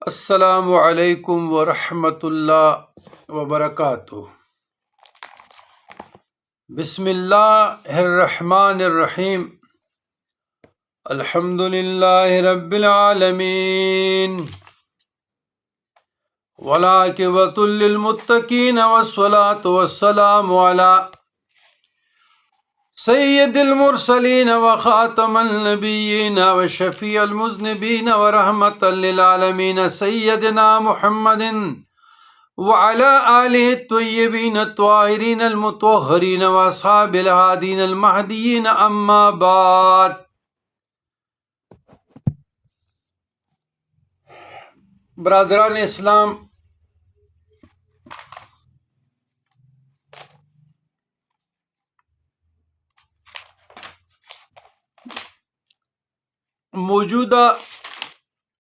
السلام علیکم ورحمۃ اللہ وبرکاتہ۔ بسم اللہ الرحمن الرحیم۔ الحمد للہ رب العالمین والعاقبۃ للمتقین والصلاة والسلام علی سید المرسلین وخاتم النبیین وشفیع المذنبین ورحمۃ للعالمین سیدنا محمد وعلی آلہ الطیبین الطاہرین المطہرین واصحاب الہادین المہدیین اما بعد۔ برادران اسلام، موجودہ